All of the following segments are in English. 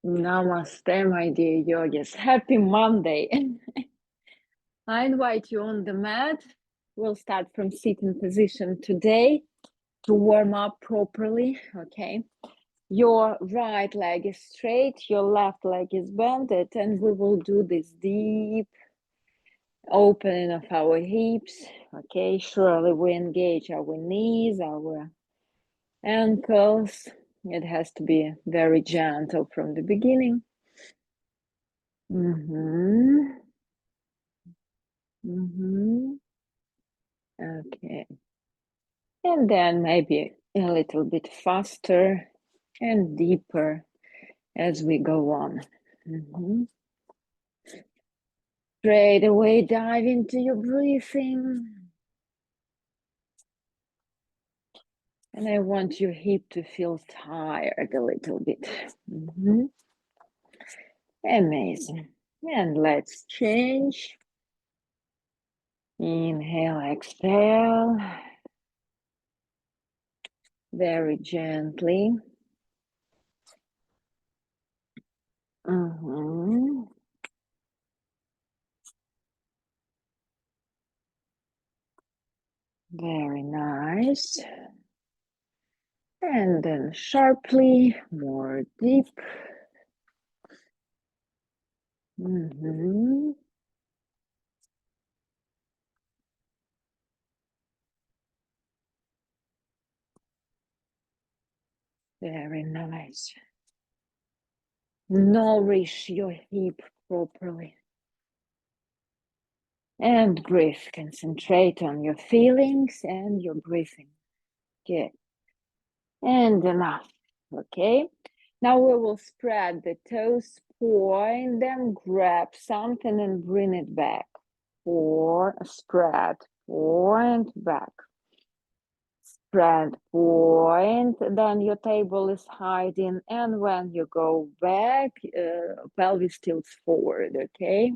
Namaste, my dear yogis. Happy Monday. I invite you on the mat. We'll start from sitting position today to warm up properly, okay? Your right leg is straight, your left leg is bended, and we will do this deep opening of our hips, okay? Surely we engage our knees, our ankles. It has to be very gentle from the beginning. Okay. And then maybe a little bit faster and deeper as we go on. Straight away dive into your breathing. And I want your hip to feel tired a little bit. Amazing. And let's change. Inhale, exhale. Very gently. Very nice. And then sharply, more deep. Very nice. Nourish your hip properly. And breathe. Concentrate on your feelings and your breathing. Good. And enough. Okay. Now we will spread the toes, point them, grab something and bring it back. Or spread, point back. Spread, point, then your table is hiding, and when you go back, pelvis tilts forward, okay?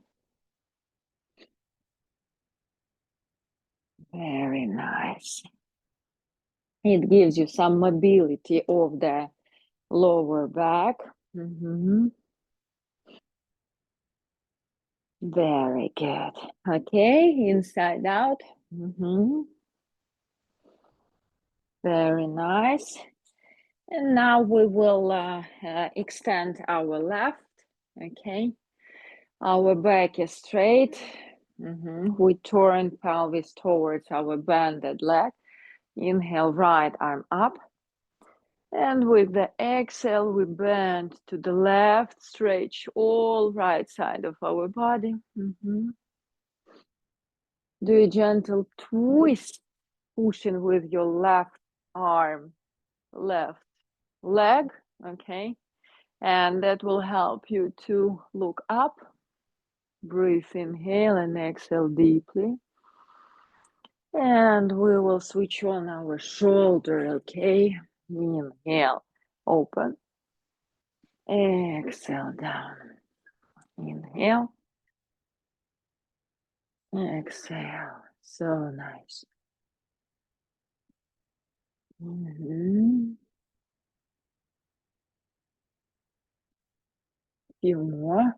Very nice. It gives you some mobility of the lower back. Very good. Okay, inside out. Very nice. And now we will extend our left, okay? Our back is straight. We turn pelvis towards our bended leg. Inhale, right arm up. And with the exhale, we bend to the left, stretch all right side of our body. Do a gentle twist, pushing with your left arm, left leg, okay? And that will help you to look up. Breathe, inhale and exhale deeply. And we will switch on our shoulder, okay? Inhale, open. Exhale, down. Inhale. Exhale. So nice. Few more.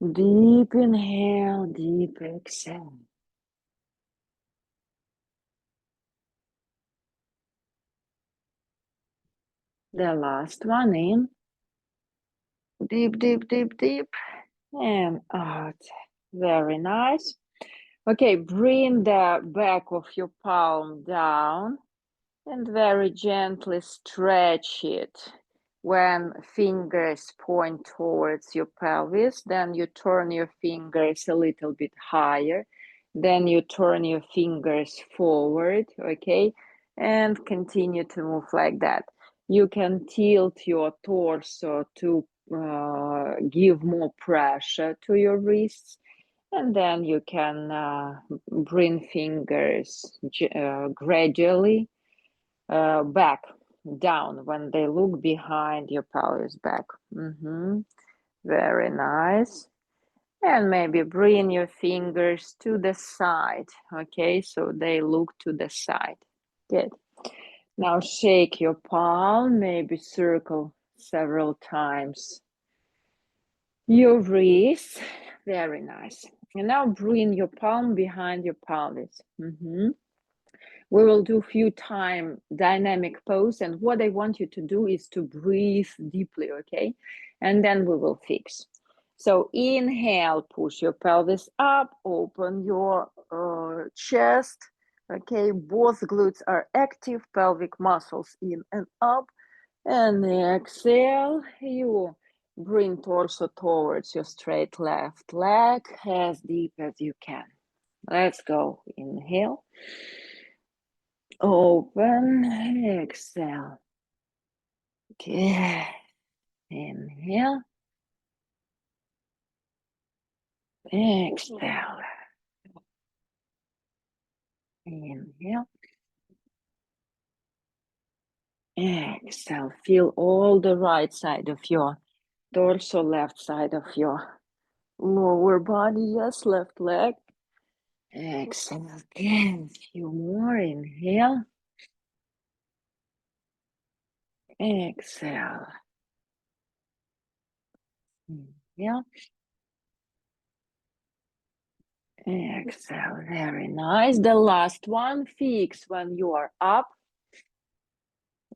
Deep inhale, deep exhale. The last one in. Deep, deep, deep, deep. And out. Very nice. Okay, bring the back of your palm down and very gently stretch it. When fingers point towards your pelvis, then you turn your fingers a little bit higher. Then you turn your fingers forward, okay? And continue to move like that. You can tilt your torso to give more pressure to your wrists. And then you can bring fingers gradually back down when they look behind your pelvis back. Very nice. And maybe bring your fingers to the side, okay? So they look to the side. Good. Now shake your palm, maybe circle several times your wrist. Very nice. And now bring your palm behind your pelvis. We will do a few time dynamic pose, and what I want you to do is to breathe deeply, okay? And then we will fix. So inhale, push your pelvis up, open your chest, okay? Both glutes are active, pelvic muscles in and up. And exhale, you bring torso towards your straight left leg as deep as you can. Let's go. Inhale. Open, exhale. Good. Inhale, exhale. Inhale, exhale. Feel all the right side of your torso, left side of your lower body. Yes, left leg. Exhale again. Few more. Inhale, exhale. Inhale, exhale. Very nice. The last one, fix when you are up.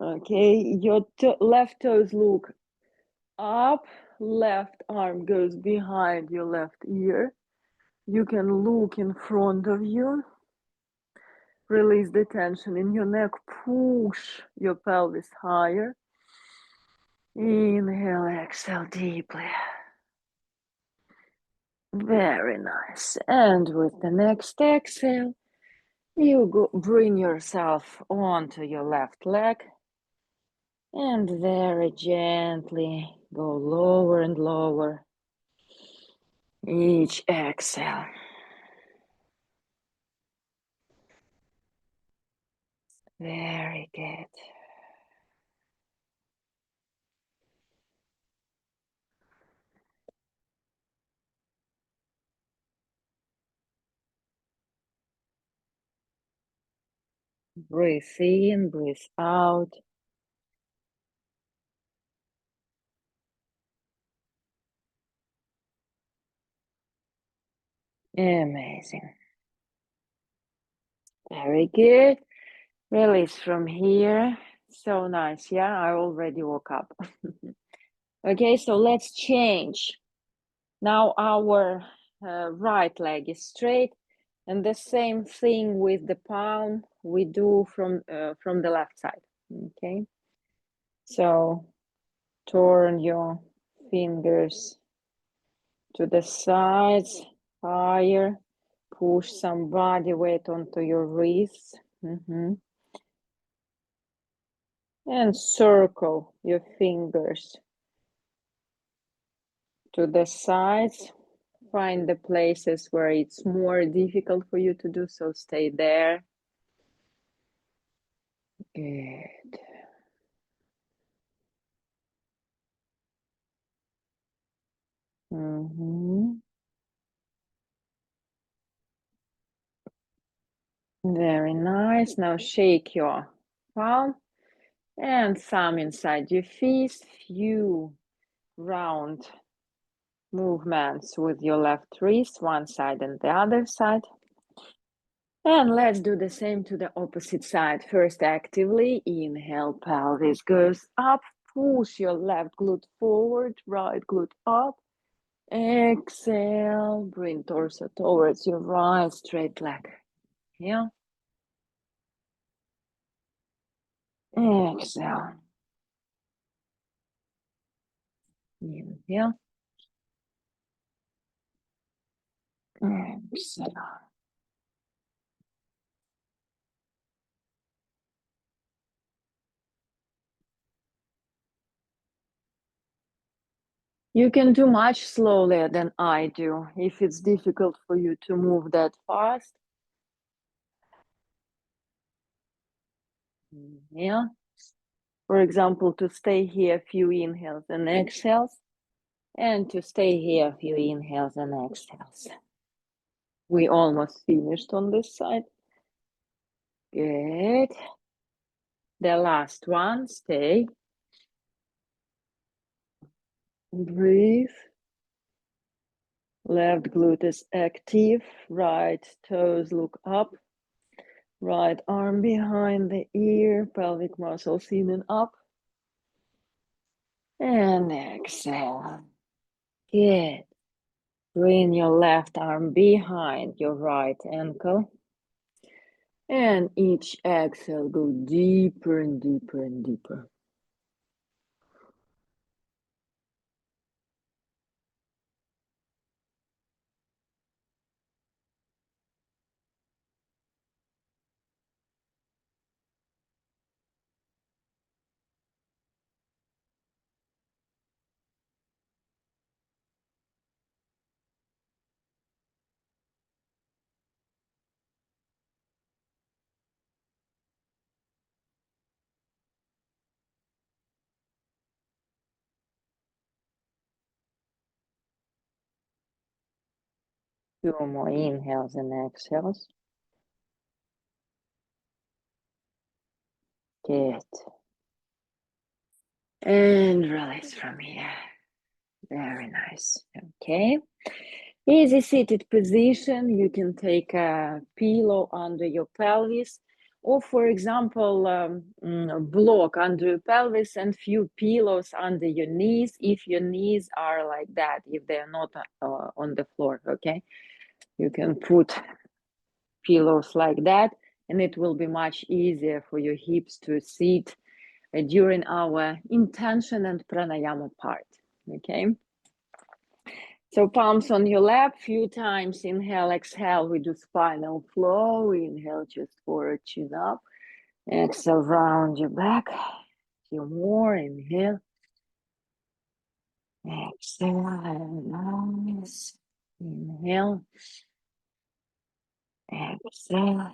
Okay, your left toes look up, left arm goes behind your left ear. You can look in front of you. Release the tension in your neck. Push your pelvis higher. Inhale, exhale deeply. Very nice. And with the next exhale, you bring yourself onto your left leg and very gently go lower and lower each exhale. Very good. Breathe in, breathe out. Amazing. Very good. Release from here. So nice. Yeah, I already woke up. Okay, so let's change. Now our right leg is straight, and the same thing with the palm we do from the left side. Okay, so turn your fingers to the sides, higher, push some body weight onto your wrists, and circle your fingers to the sides. Find the places where it's more difficult for you to do so, stay there. Good. Very nice. Now shake your palm and thumb inside your fist. Few round movements with your left wrist, one side and the other side. And let's do the same to the opposite side. First, actively inhale, pelvis goes up. Push your left glute forward, right glute up. Exhale, bring torso towards your right straight leg. Yeah. Exhale. Inhale. Exhale. You can do much slower than I do if it's difficult for you to move that fast. Yeah. For example, to stay here, a few inhales and exhales, and to stay here, a few inhales and exhales. We almost finished on this side. Good. The last one, stay. Breathe. Left glute is active, right toes look up, right arm behind the ear, pelvic muscles in and up. And exhale. Good. Bring your left arm behind your right ankle. And each exhale, go deeper and deeper and deeper. Two more inhales and exhales. Good. And release from here. Very nice. Okay. Easy seated position. You can take a pillow under your pelvis, or for example, block under your pelvis and few pillows under your knees, if your knees are like that, if they're not on the floor. Okay. You can put pillows like that, and it will be much easier for your hips to sit during our intention and pranayama part. Okay. So palms on your lap, few times. Inhale, exhale, we do spinal flow. Inhale, just forward, chin up. Exhale, round your back. Few more, inhale. Exhale, nice. Inhale. Exhale.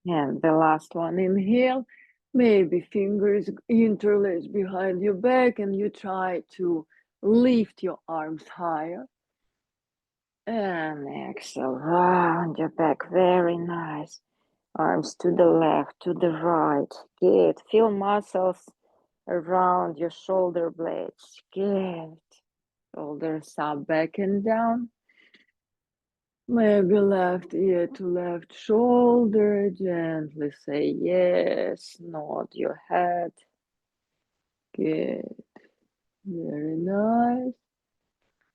And the last one, inhale. Maybe fingers interlace behind your back and you try to lift your arms higher. And exhale, round your back, very nice. Arms to the left, to the right. Good. Feel muscles around your shoulder blades. Good. Shoulders up, back and down. Maybe left ear to left shoulder. Gently say yes. Nod your head. Good. Very nice.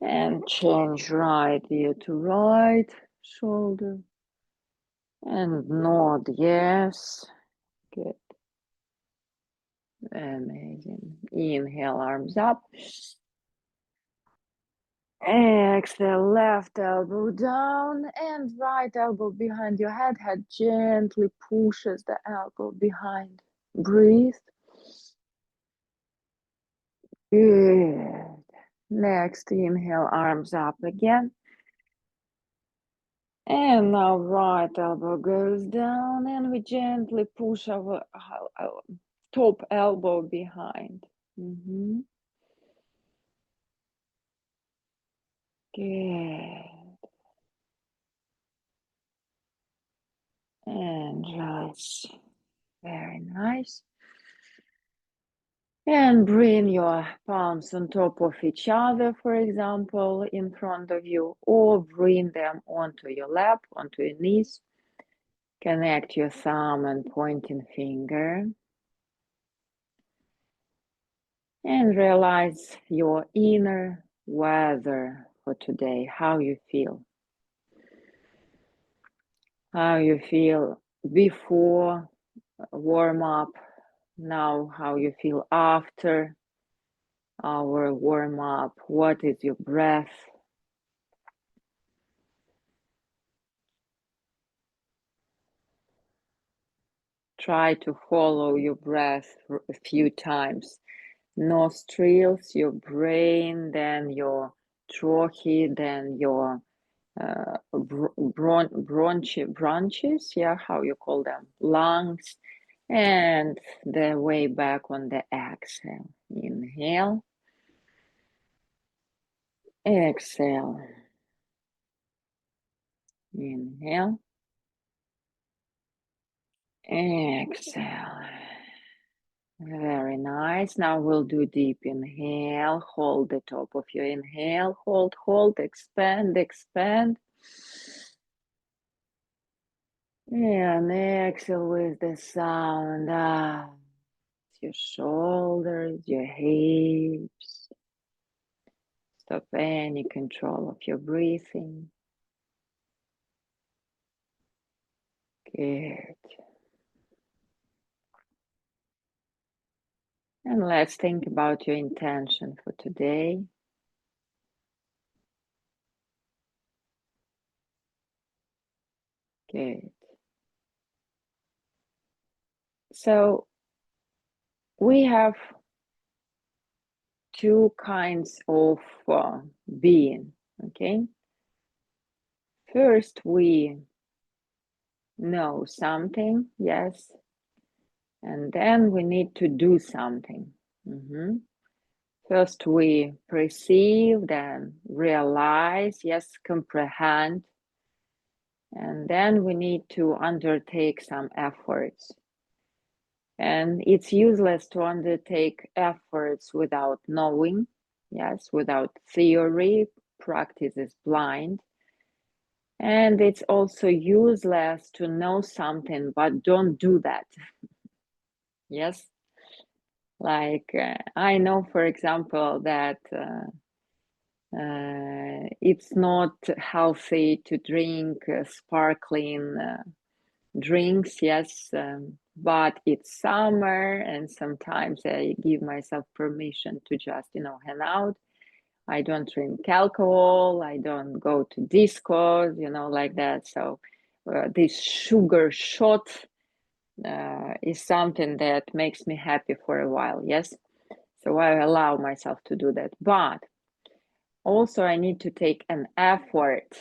And change right ear to right shoulder. And nod yes. Good. Amazing. Inhale, arms up. Exhale, left elbow down and right elbow behind your head. Head gently pushes the elbow behind. Breathe. Good. Next, inhale, arms up again. And now right elbow goes down and we gently push our top elbow behind. Good. And release. Very nice. And bring your palms on top of each other, for example, in front of you, or bring them onto your lap, onto your knees. Connect your thumb and pointing finger. And realize your inner weather for today, how you feel. How you feel before warm up, now how you feel after our warm up. What is your breath? Try to follow your breath a few times. Nostrils, your brain, then your trachea, then your bronches, yeah, how you call them, lungs, and the way back on the exhale. Inhale, exhale, inhale, exhale. Very nice. Now we'll do deep inhale. Hold the top of your inhale. Hold, hold, expand, expand. And exhale with the sound out. Your shoulders, your hips. Stop any control of your breathing. Good. And let's think about your intention for today. Good. So we have two kinds of being, okay? First, we know something, yes, and then we need to do something. First, we perceive, then realize, yes, comprehend, and then we need to undertake some efforts. And it's useless to undertake efforts without knowing, yes, without theory. Practice is blind. And it's also useless to know something, but don't do that. Yes. Like I know, for example, that it's not healthy to drink sparkling drinks, yes, but it's summer and sometimes I give myself permission to just, hang out. I don't drink alcohol, I don't go to discos, like that. So this sugar shot is something that makes me happy for a while, yes? So I allow myself to do that. But also I need to take an effort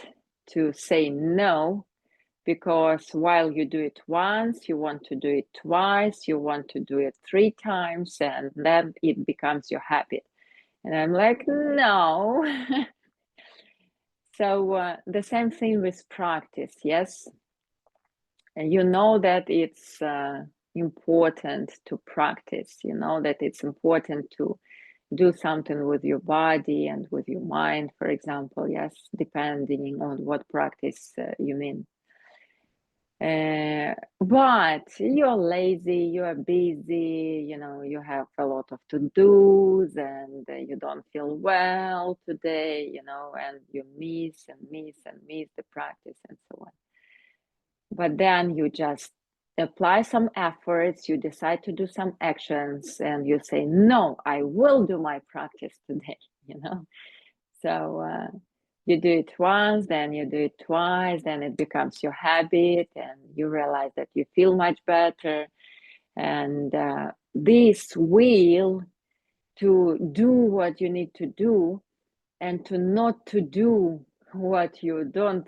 to say no, because while you do it once, you want to do it twice, you want to do it 3 times, and then it becomes your habit. And I'm like, no. So the same thing with practice, yes? And you know that it's important to practice, you know that it's important to do something with your body and with your mind, for example, yes, depending on what practice you mean. But you're lazy, you're busy, you have a lot of to-dos and you don't feel well today, and you miss and miss and miss the practice and so on. But then you just apply some efforts, you decide to do some actions and you say, no, I will do my practice today, So you do it once, then you do it twice, then it becomes your habit and you realize that you feel much better. And this will to do what you need to do and to not to do what you don't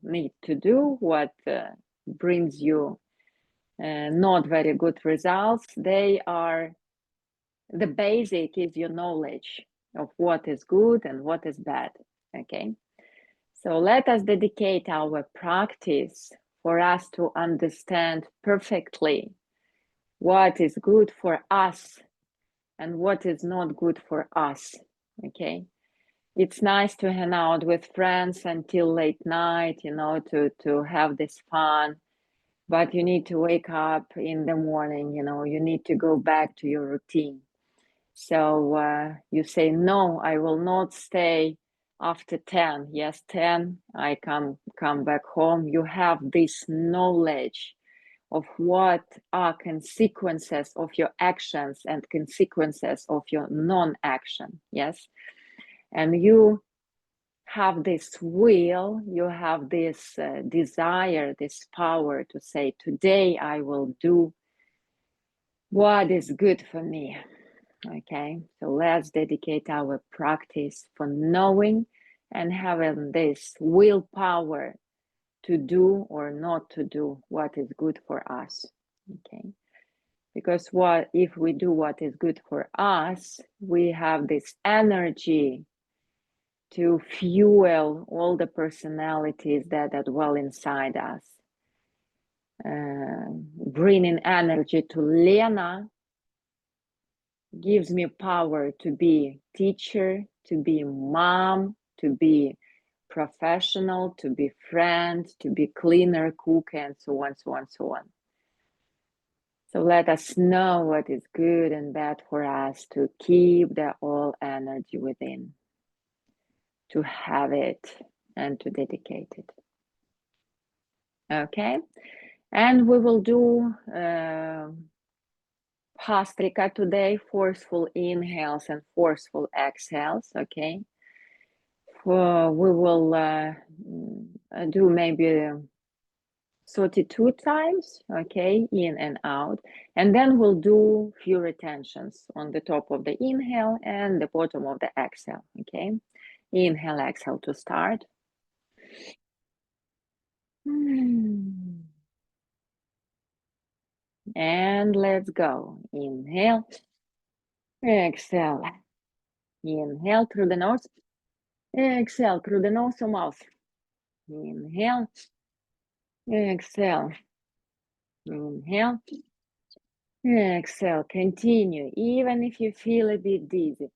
need to do, what brings you not very good results. They are, the basic is your knowledge of what is good and what is bad, okay? So let us dedicate our practice for us to understand perfectly what is good for us and what is not good for us, okay? It's nice to hang out with friends until late night, to have this fun, but you need to wake up in the morning, you need to go back to your routine. So you say, no, I will not stay after 10. Yes, 10, I come back home. You have this knowledge of what are consequences of your actions and consequences of your non-action. Yes. And you have this will, you have this desire, this power to say, today I will do what is good for me. Okay, so let's dedicate our practice for knowing and having this willpower to do or not to do what is good for us. Okay, because if we do what is good for us, we have this energy to fuel all the personalities that dwell inside us, bringing energy to Lena, gives me power to be teacher, to be mom, to be professional, to be friend, to be cleaner, cook, and so on, so on, so on. So let us know what is good and bad for us to keep the all energy within, to have it and to dedicate it. Okay, and we will do Pastrika today, forceful inhales and forceful exhales. Okay, we will do maybe 32 times, okay, in and out, and then we'll do few retentions on the top of the inhale and the bottom of the exhale. Okay, inhale, exhale to start. And let's go. Inhale, exhale. Inhale through the nose, exhale through the nose or mouth. Inhale, exhale, inhale, exhale. Continue, even if you feel a bit dizzy.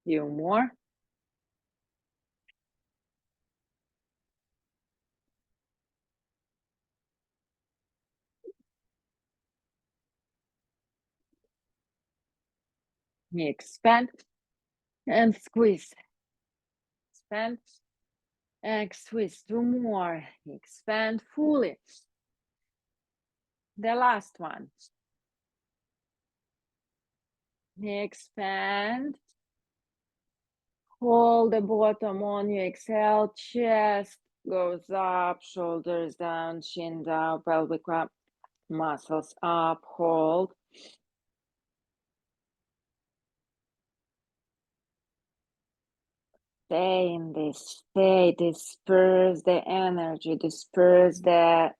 Few more. Expand and squeeze. Expand and squeeze. Two more. Expand fully. The last one. Expand. Hold the bottom on your exhale. Chest goes up, shoulders down, chin down, pelvic up, muscles up. Hold. Stay in this. Stay. Disperse the energy. Disperse the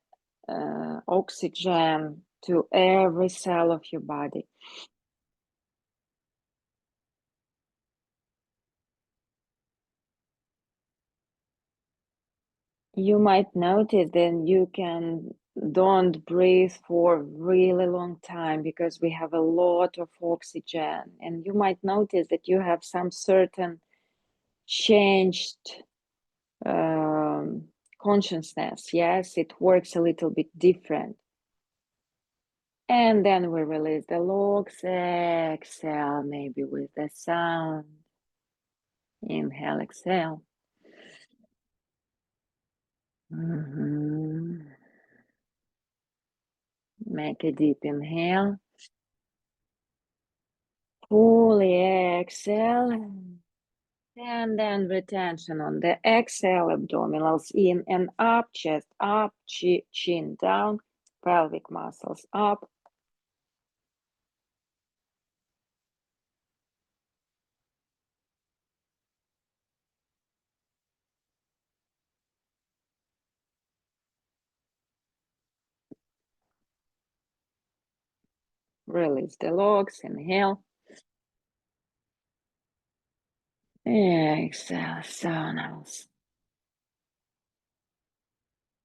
oxygen to every cell of your body. You might notice then you don't breathe for a really long time because we have a lot of oxygen, and you might notice that you have some certain changed consciousness. Yes, it works a little bit different. And then we release the logs, exhale, maybe with the sound. Inhale, exhale. Make a deep inhale. Fully exhale. And then retention on the exhale, abdominals in and up, chest up, chin down, pelvic muscles up. Release the logs, inhale. Exhale, so nice.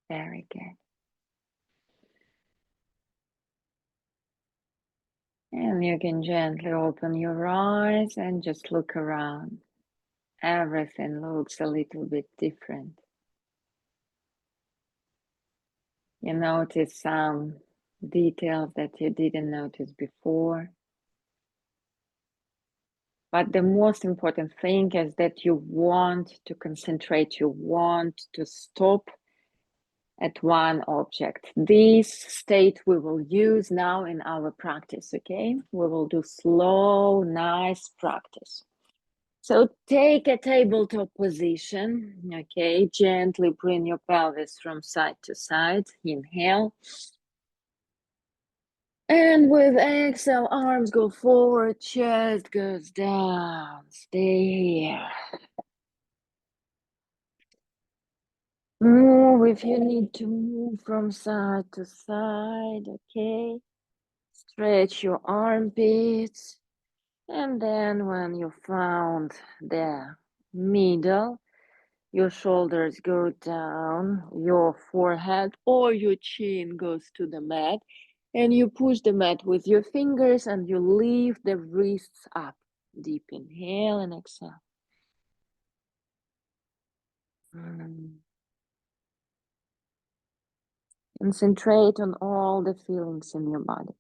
Very good. And you can gently open your eyes and just look around. Everything looks a little bit different. You notice some details that you didn't notice before. But the most important thing is that you want to concentrate, you want to stop at one object. This state we will use now in our practice, okay? We will do slow, nice practice. So take a tabletop position, okay? Gently bring your pelvis from side to side. Inhale. And with exhale, arms go forward, chest goes down. Stay here. Move if you need to move from side to side, okay? Stretch your armpits. And then when you found the middle, your shoulders go down, your forehead or your chin goes to the mat, and you push the mat with your fingers and you lift the wrists up. Deep inhale and exhale. Concentrate on all the feelings in your body.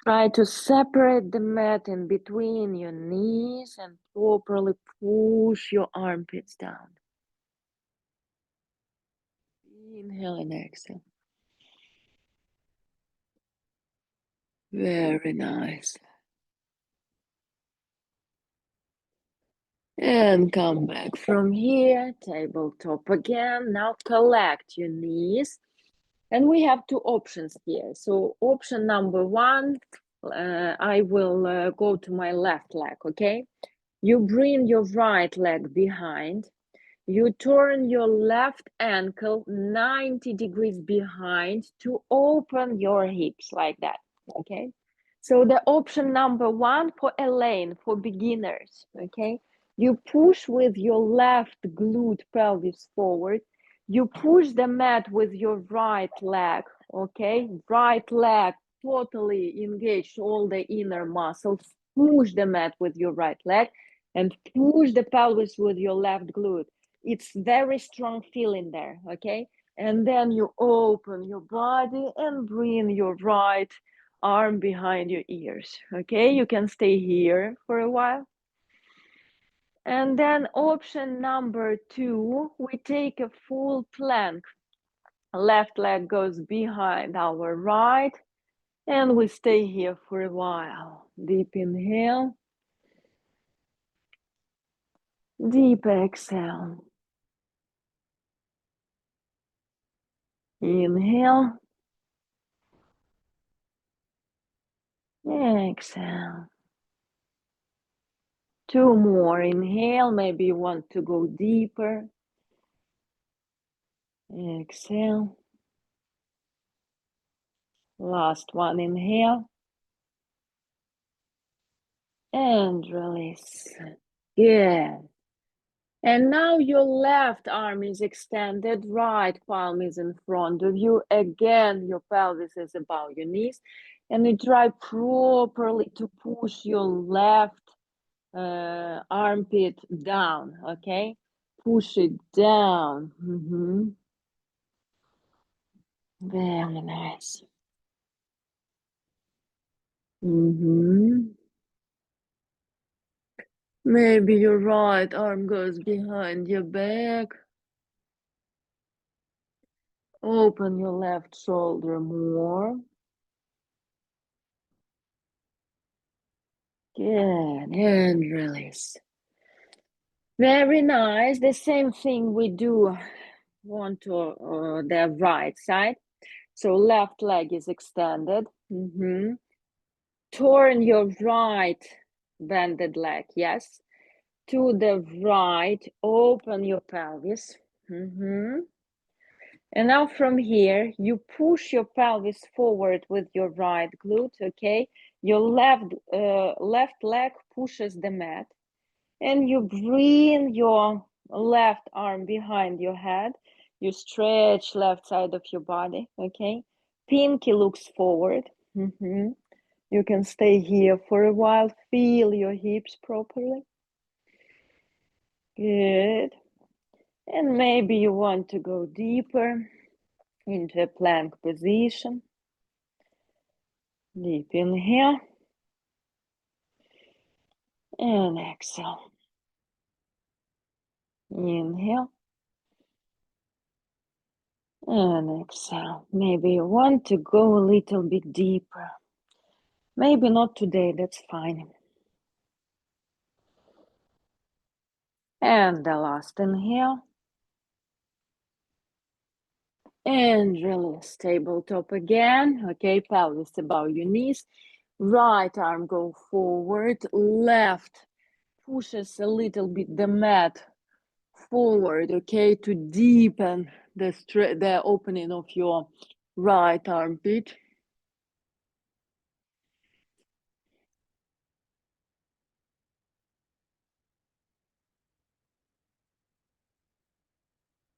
Try to separate the mat in between your knees and properly push your armpits down. Inhale and exhale. Very nice. And come back from here, tabletop again. Now collect your knees. And we have two options here. So option number one, I will go to my left leg, okay? You bring your right leg behind. You turn your left ankle 90 degrees behind to open your hips like that, okay? So the option number one for Elaine, for beginners, okay? You push with your left glute pelvis forward. You push the mat with your right leg, okay? Right leg totally engage all the inner muscles. Push the mat with your right leg and push the pelvis with your left glute. It's very strong feeling there, okay? And then you open your body and bring your right arm behind your ears, okay? You can stay here for a while. And then option number two, we take a full plank. Left leg goes behind our right, and we stay here for a while. Deep inhale. Deep exhale. Inhale. Exhale. Two more. Inhale. Maybe you want to go deeper. Exhale. Last one. Inhale. And release. Good. And now your left arm is extended, right palm is in front of you. Again, your pelvis is above your knees. And you try properly to push your left armpit down, okay? Push it down. Very nice. Maybe your right arm goes behind your back. Open your left shoulder more. Good, and release. Very nice. The same thing we do on to the right side. So left leg is extended. Turn your right bended leg, yes. To the right, open your pelvis. And now from here, you push your pelvis forward with your right glute, okay? Your left leg pushes the mat. And you bring your left arm behind your head. You stretch left side of your body, okay? Pinky looks forward. You can stay here for a while. Feel your hips properly. Good. And maybe you want to go deeper into a plank position. Deep inhale. And exhale. Inhale. And exhale. Maybe you want to go a little bit deeper. Maybe not today, that's fine. And the last inhale. And release. Tabletop again. Okay, pelvis above your knees. Right arm go forward. Left pushes a little bit the mat forward, okay, to deepen the opening of your right armpit.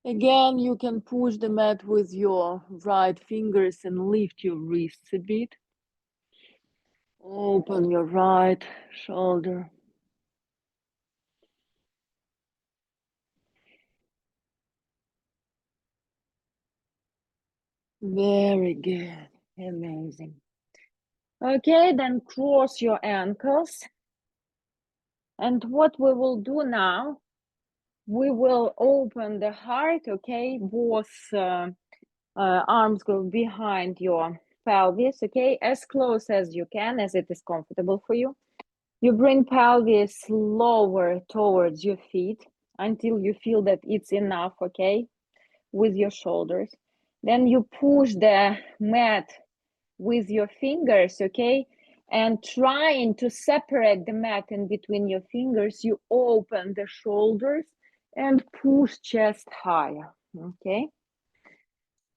Again, you can push the mat with your right fingers and lift your wrists a bit. Open your right shoulder. Very good. Amazing. Okay, then cross your ankles. And what we will do now, we will open the heart, okay? Both arms go behind your pelvis, okay? As close as you can, as it is comfortable for you. You bring pelvis lower towards your feet until you feel that it's enough, okay? With your shoulders. Then you push the mat with your fingers, okay? And trying to separate the mat in between your fingers, you open the shoulders and push chest higher, okay?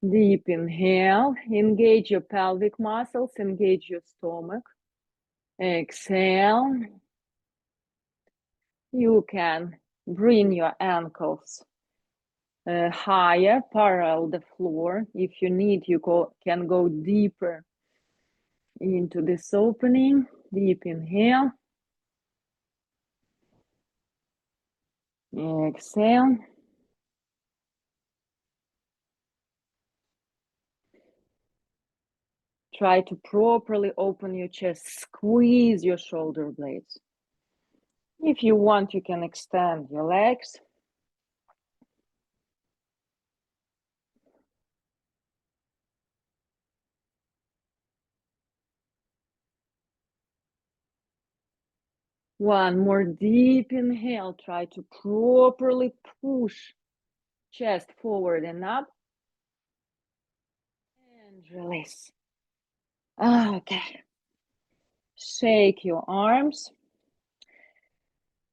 Deep inhale, engage your pelvic muscles, engage your stomach. Exhale. You can bring your ankles higher, parallel the floor. If you need, you can go deeper into this opening. Deep inhale. Exhale. Try to properly open your chest. Squeeze your shoulder blades. If you want, you can extend your legs. One more deep inhale. Try to properly push chest forward and up. And release. Okay. Shake your arms.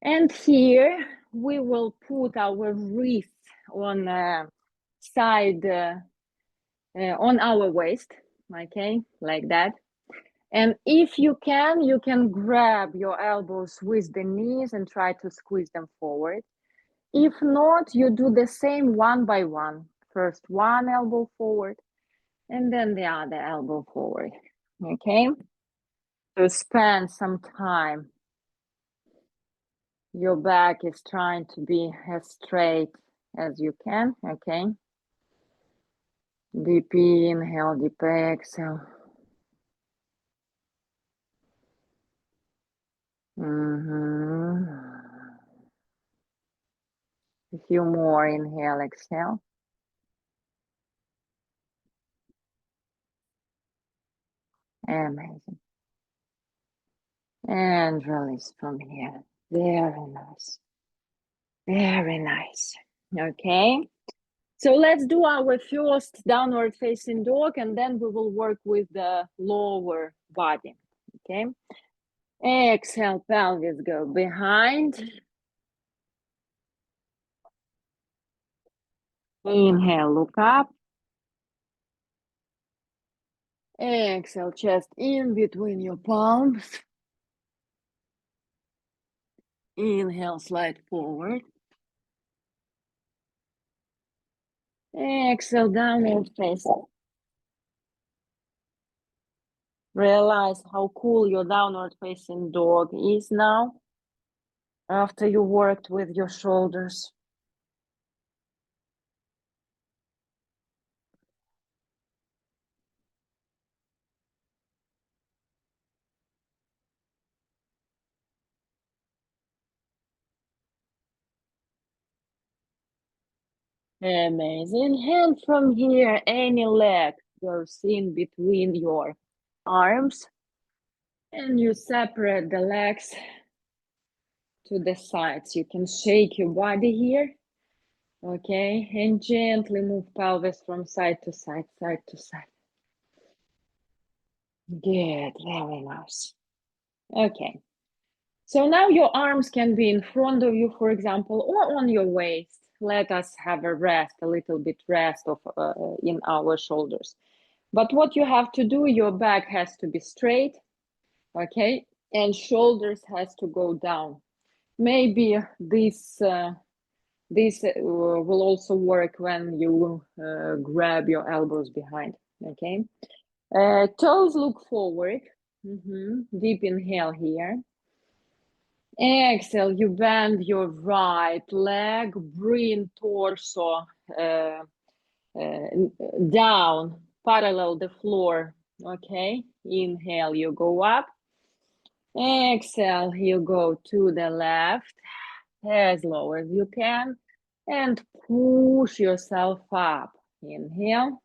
And here we will put our wrists on side, on our waist, okay, like that. And if you can grab your elbows with the knees and try to squeeze them forward. If not, you do the same one by one. First one elbow forward and then the other elbow forward, okay? So spend some time. Your back is trying to be as straight as you can, okay? Deep inhale, deep exhale. A few more, inhale, exhale. Amazing. And release from here. Very nice. Very nice. Okay. So let's do our first downward facing dog and then we will work with the lower body. Okay. Exhale, pelvis go behind. Inhale, look up. Exhale, chest in between your palms. Inhale, slide forward. Exhale, downward facing. Realize how cool your downward facing dog is now after you worked with your shoulders. Amazing. And from here, any leg goes in between your arms and you separate the legs to the sides. You can shake your body here. Okay, and gently move pelvis from side to side, side to side. Good, very nice. Okay, so now your arms can be in front of you, for example, or on your waist. let us have a rest, a little bit rest of in our shoulders. But what you have to do, your back has to be straight, okay, and shoulders has to go down. Maybe this will also work when you grab your elbows behind, okay? Toes look forward. Deep inhale here. Exhale, you bend your right leg, bring torso down, parallel the floor, okay? Inhale, you go up. Exhale, you go to the left as low as you can and push yourself up. Inhale,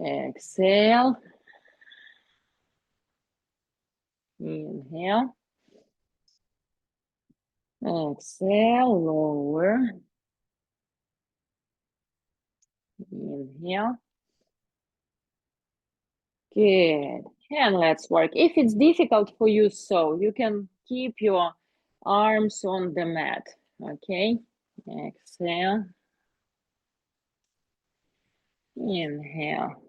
exhale, inhale, exhale, lower, inhale. Good. And let's work. If it's difficult for you, so you can keep your arms on the mat, okay? Exhale, inhale.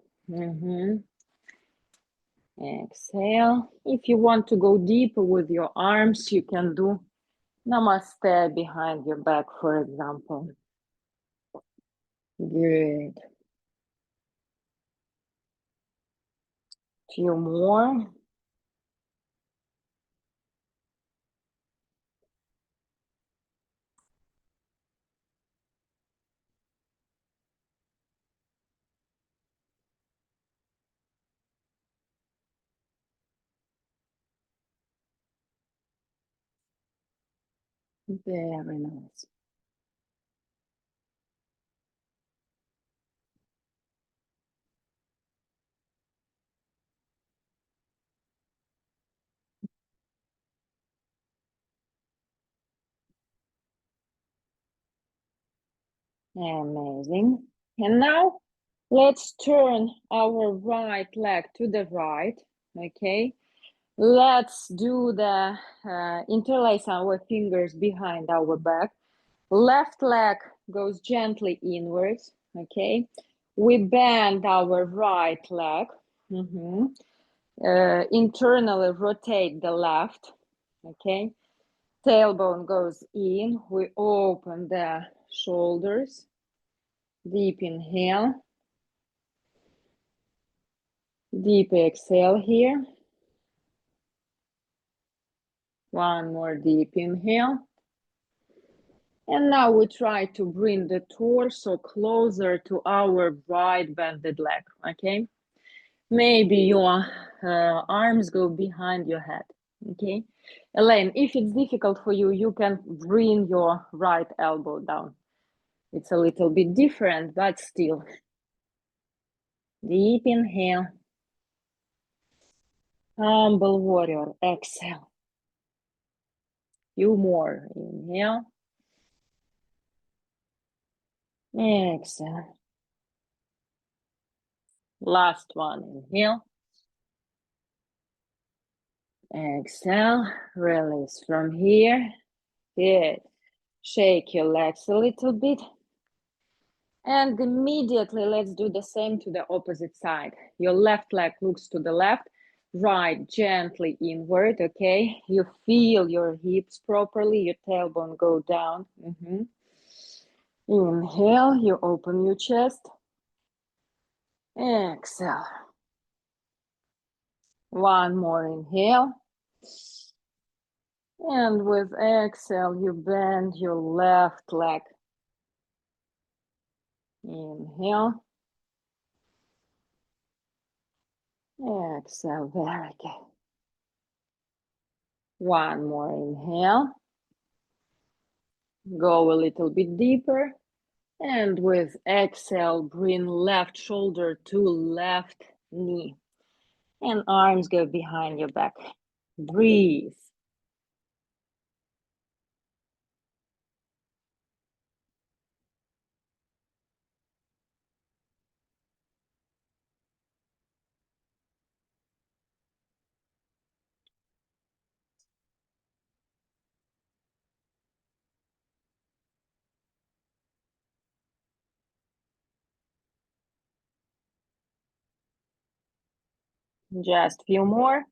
Exhale. If you want to go deeper with your arms, you can do Namaste behind your back, for example. Good. Few more. Very nice. Amazing. And now let's turn our right leg to the right, okay? Let's do the interlace our fingers behind our back. Left leg goes gently inwards, okay? We bend our right leg. Internally rotate the left, okay? Tailbone goes in. We open the shoulders. Deep inhale. Deep exhale here. One more deep inhale. And now we try to bring the torso closer to our right bended leg, okay? Maybe your arms go behind your head, okay? Elaine, if it's difficult for you, you can bring your right elbow down. It's a little bit different, but still. Deep inhale. Humble warrior, exhale. Few more, inhale. Exhale. Last one, inhale. Exhale, release from here. Good. Shake your legs a little bit. And immediately let's do the same to the opposite side. Your left leg looks to the left, right gently inward, okay? You feel your hips properly, your tailbone go down. Inhale, you open your chest. Exhale. One more inhale. And with exhale, you bend your left leg. Inhale. Exhale, very good. One more inhale. Go a little bit deeper. And with exhale, bring left shoulder to left knee. And arms go behind your back. Breathe. Just few more.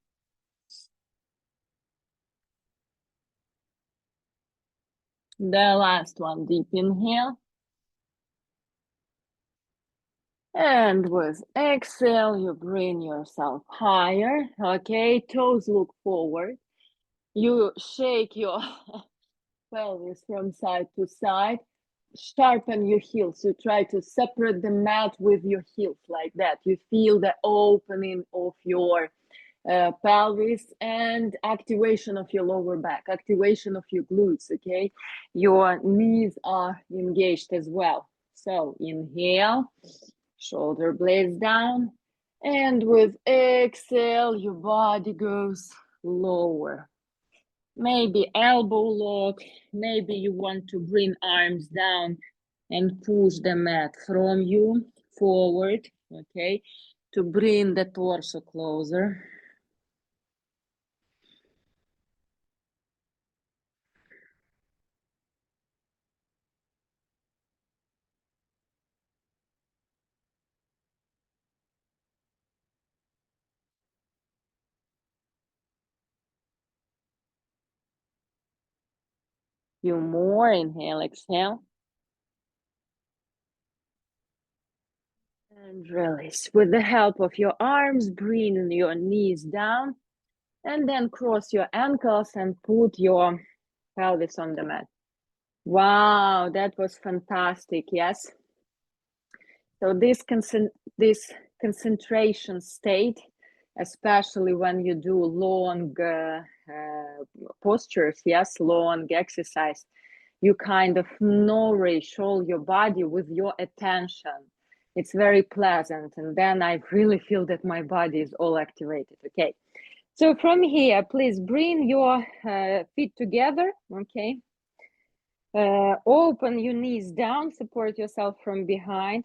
The last one, deep inhale. And with exhale, you bring yourself higher. Okay, toes look forward. You shake your pelvis from side to side. Sharpen your heels. You try to separate the mat with your heels like that. You feel the opening of your pelvis and activation of your lower back, activation of your glutes. Okay, your knees are engaged as well. So inhale, shoulder blades down, and with exhale, your body goes lower. Maybe elbow lock, maybe you want to bring arms down and push the mat from you forward, okay, to bring the torso closer. Few more, inhale, exhale. And release. With the help of your arms, bring your knees down and then cross your ankles and put your pelvis on the mat. Wow, that was fantastic. Yes. So this concentration state, especially when you do long postures, yes, long exercise, you kind of nourish all your body with your attention. It's very pleasant. And then I really feel that my body is all activated. Okay. So from here, please bring your feet together. Okay. Open your knees down, support yourself from behind.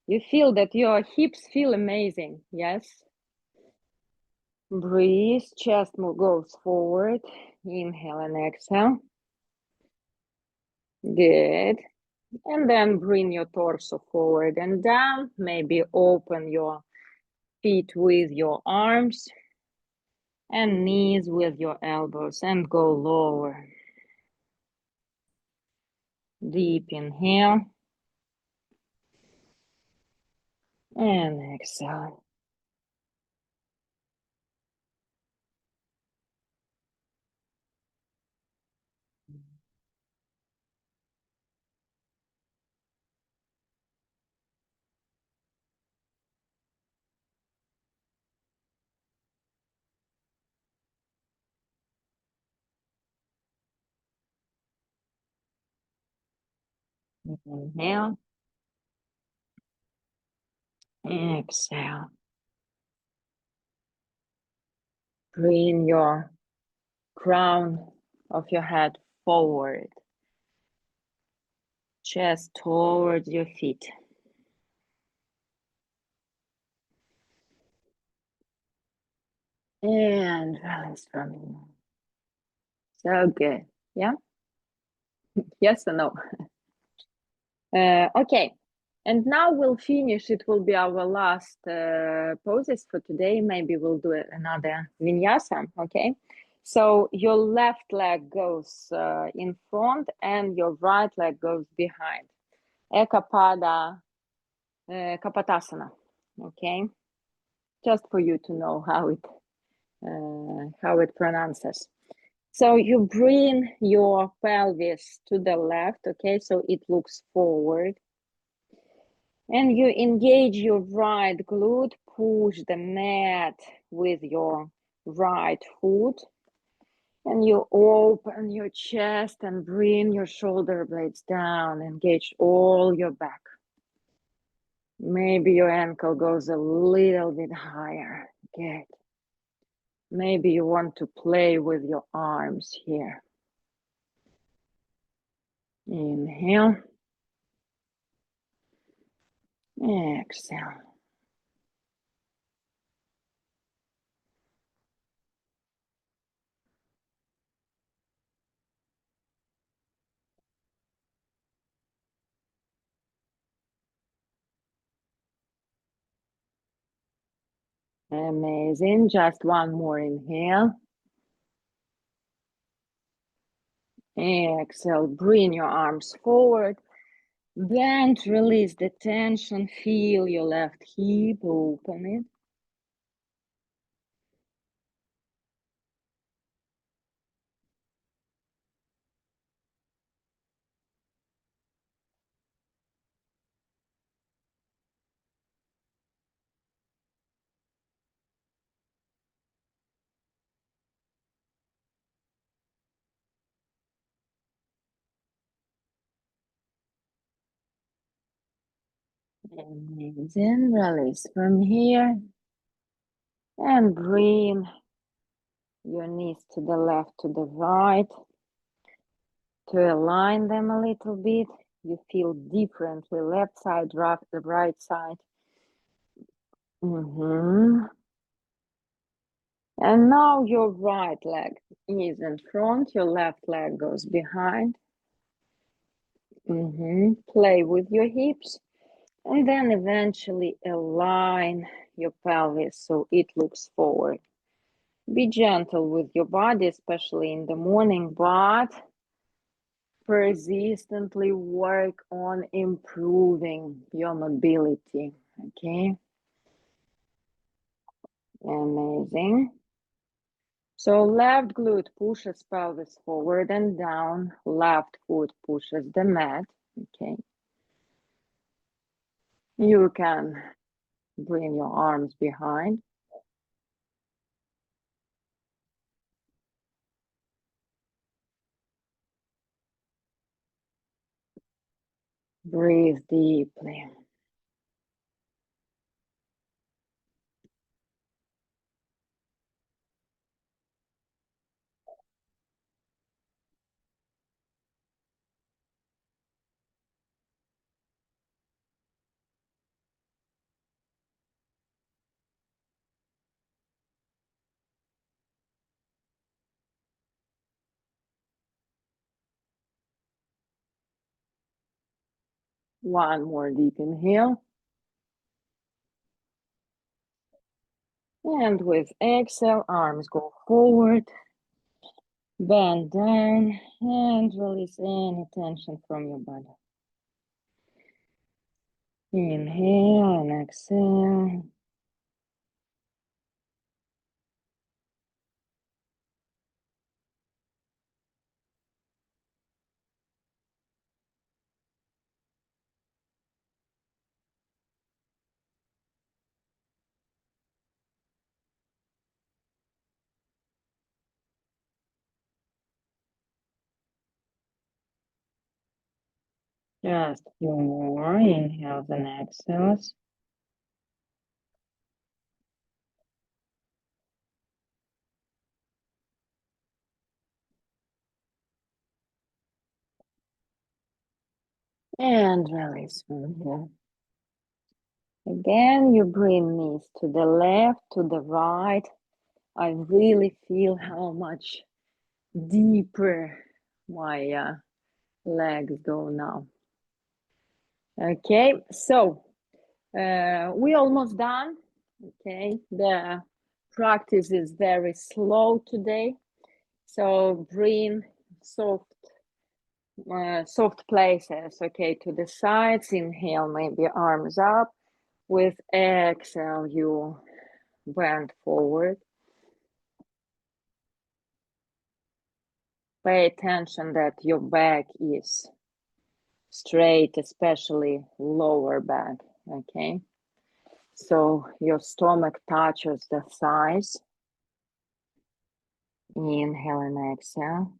You feel that your hips feel amazing. Yes. Breathe. Chest goes forward. Inhale and exhale. Good. And then bring your torso forward and down. Maybe open your feet with your arms and knees with your elbows and go lower. Deep inhale and exhale. Inhale. Exhale. Bring your crown of your head forward. Chest towards your feet. And release from here. So good. Yeah? Yes or no? Okay. And now we'll finish. It will be our last poses for today. Maybe we'll do another vinyasa. Okay. So your left leg goes in front and your right leg goes behind. Ekapada Kapatasana. Okay. Just for you to know how it pronounces. So you bring your pelvis to the left, okay, so it looks forward. And you engage your right glute, push the mat with your right foot. And you open your chest and bring your shoulder blades down, engage all your back. Maybe your ankle goes a little bit higher. Good. Maybe you want to play with your arms here. Inhale. Exhale. Amazing. Just one more inhale. Exhale, bring your arms forward. Bend, release the tension. Feel your left hip, open it. Amazing. Release from here. And bring your knees to the left, to the right. To align them a little bit. You feel differently. Left side, the right side. And now your right leg is in front. Your left leg goes behind. Play with your hips. And then eventually align your pelvis so it looks forward. Be gentle with your body, especially in the morning, but persistently work on improving your mobility. Okay. Amazing. So left glute pushes pelvis forward and down. Left foot pushes the mat. Okay. You can bring your arms behind. Breathe deeply. One more deep inhale. And with exhale, arms go forward. Bend down and release any tension from your body. Inhale and exhale. Just a few more inhales and exhales. And release from here. Again, you bring knees to the left, to the right. I really feel how much deeper my legs go now. Okay, so we're almost done. Okay, the practice is very slow today. So bring soft places, okay, to the sides. Inhale, maybe arms up. With exhale, you bend forward. Pay attention that your back is straight, especially lower back, okay? So your stomach touches the thighs. Inhale and exhale.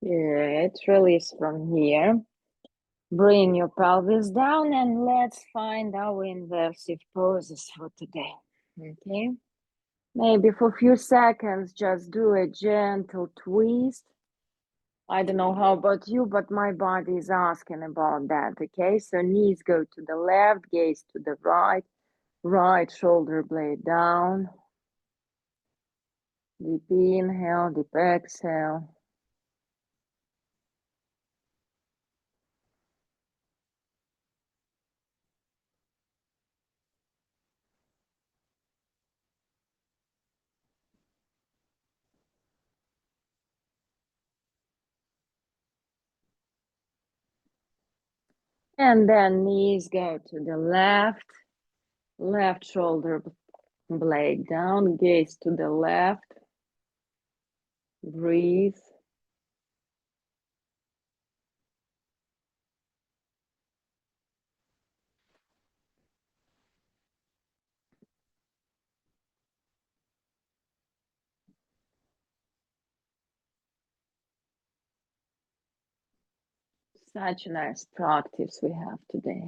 Good. Release from here. Bring your pelvis down and let's find our inversive poses for today. Okay. Maybe for a few seconds, just do a gentle twist. I don't know how about you, but my body is asking about that. Okay, so knees go to the left, gaze to the right, right shoulder blade down. Deep inhale, deep exhale. And then knees go to the left, left shoulder blade down, gaze to the left, breathe. Such a nice practice we have today.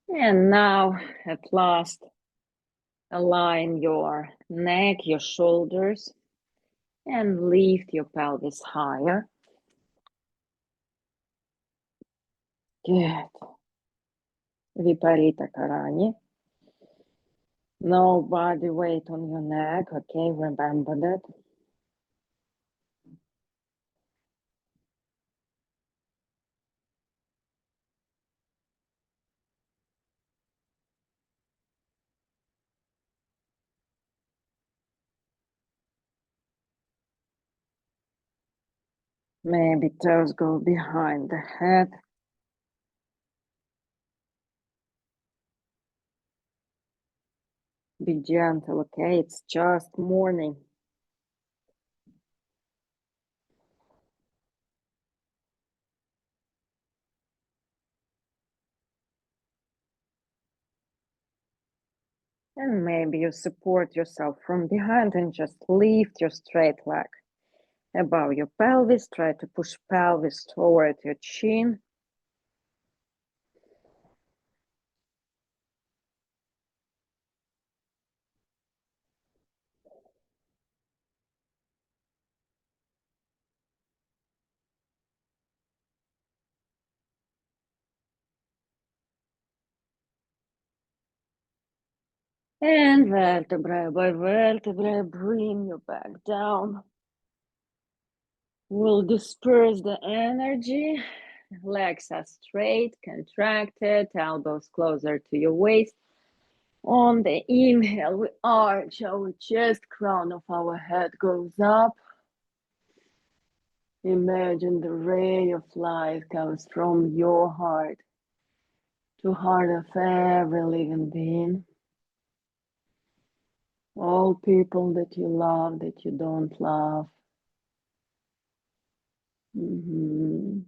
And now, at last, align your neck, your shoulders, and lift your pelvis higher. Good. Viparita Karani. No body weight on your neck, okay? Remember that. Maybe toes go behind the head. Be gentle, okay? It's just morning. And maybe you support yourself from behind and just lift your straight leg above your pelvis. Try to push pelvis toward your chin. And vertebra by vertebra, bring you back down. We'll disperse the energy. Legs are straight, contracted, elbows closer to your waist. On the inhale, we arch our chest, crown of our head goes up. Imagine the ray of light comes from your heart to heart of every living being. All people that you love, that you don't love. And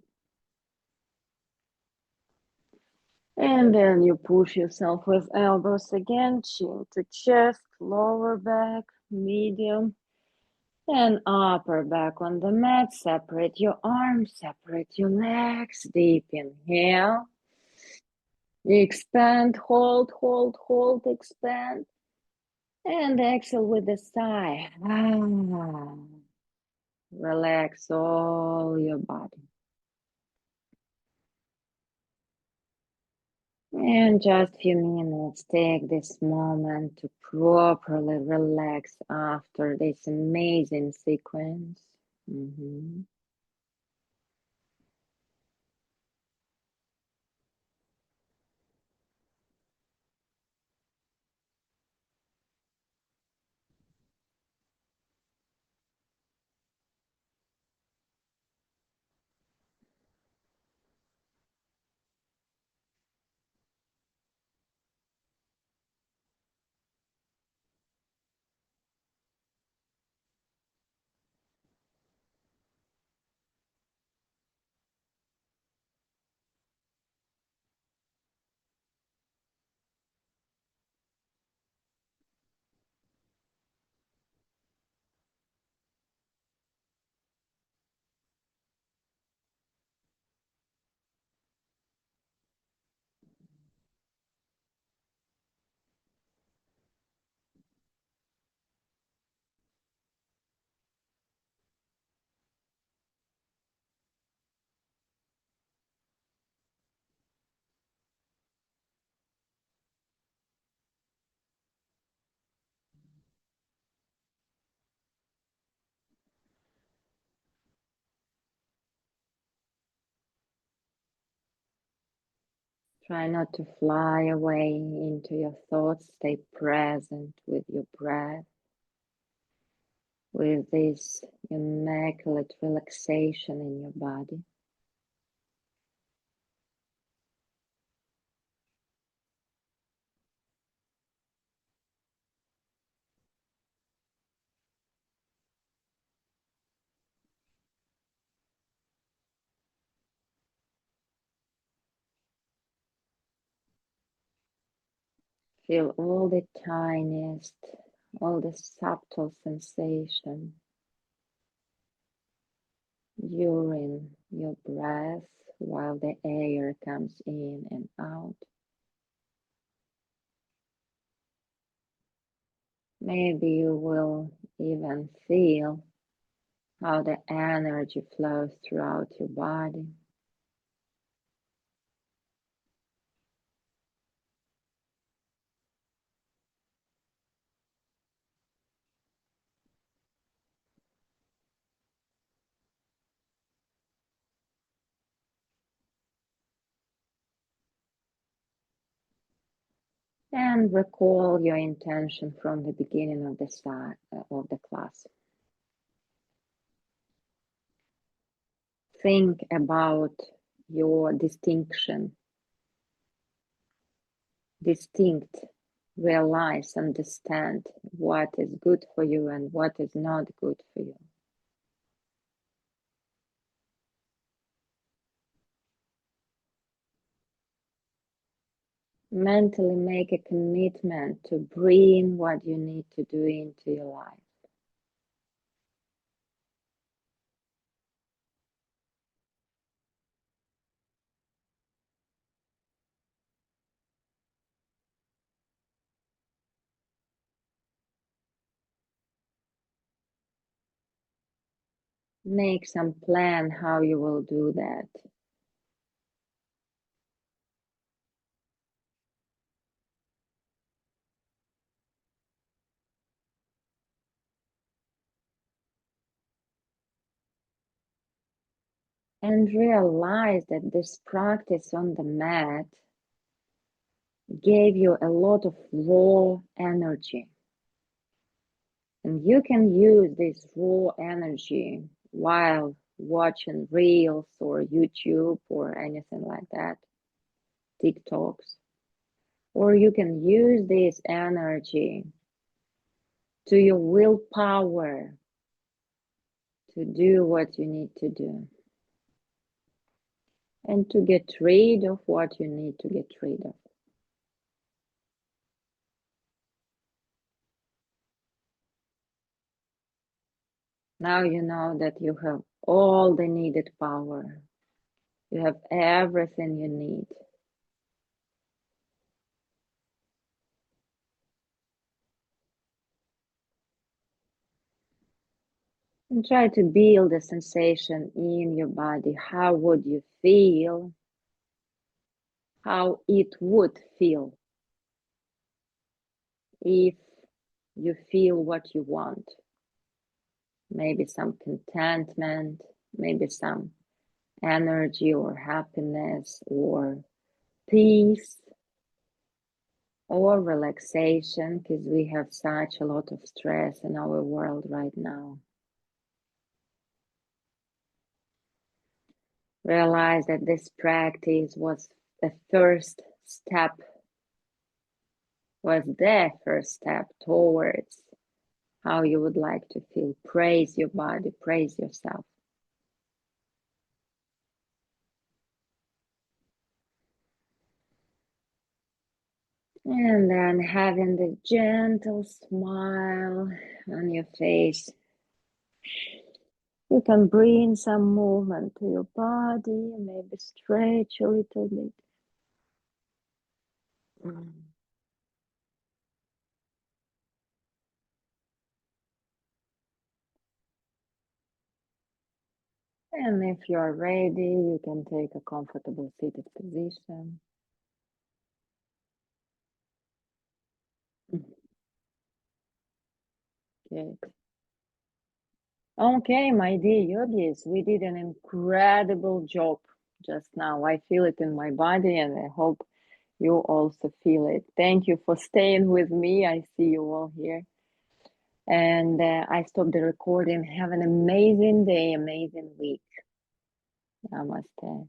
then you push yourself with elbows again, chin to chest, lower back, medium, and upper back on the mat. Separate your arms, separate your legs. Deep inhale. Expand, hold, hold, hold, expand. And exhale with a sigh. Relax all your body. And just a few minutes, take this moment to properly relax after this amazing sequence. Try not to fly away into your thoughts. Stay present with your breath, with this immaculate relaxation in your body. Feel all the tiniest, all the subtle sensation during your breath while the air comes in and out. Maybe you will even feel how the energy flows throughout your body. And recall your intention from the beginning of the class. Think about your distinct, realize, understand what is good for you and what is not good for you. Mentally make a commitment to bring what you need to do into your life. Make some plan how you will do that. And realize that this practice on the mat gave you a lot of raw energy. And you can use this raw energy while watching Reels or YouTube or anything like that, TikToks. Or you can use this energy to your willpower to do what you need to do and to get rid of what you need to get rid of. Now you know that you have all the needed power. You have everything you need. And try to build a sensation in your body. How would you feel? How it would feel if you feel what you want. Maybe some contentment, maybe some energy or happiness or peace or relaxation, because we have such a lot of stress in our world right now. Realize that this practice was the first step, towards how you would like to feel. Praise your body, praise yourself. And then having the gentle smile on your face, you can bring some movement to your body, maybe stretch a little bit. And if you are ready, you can take a comfortable seated position. Good. Okay, my dear yogis, we did an incredible job just now. I feel it in my body, and I hope You also feel it. Thank you for staying with me. I see you all here. And I stop the recording. Have an amazing day, amazing week. Namaste.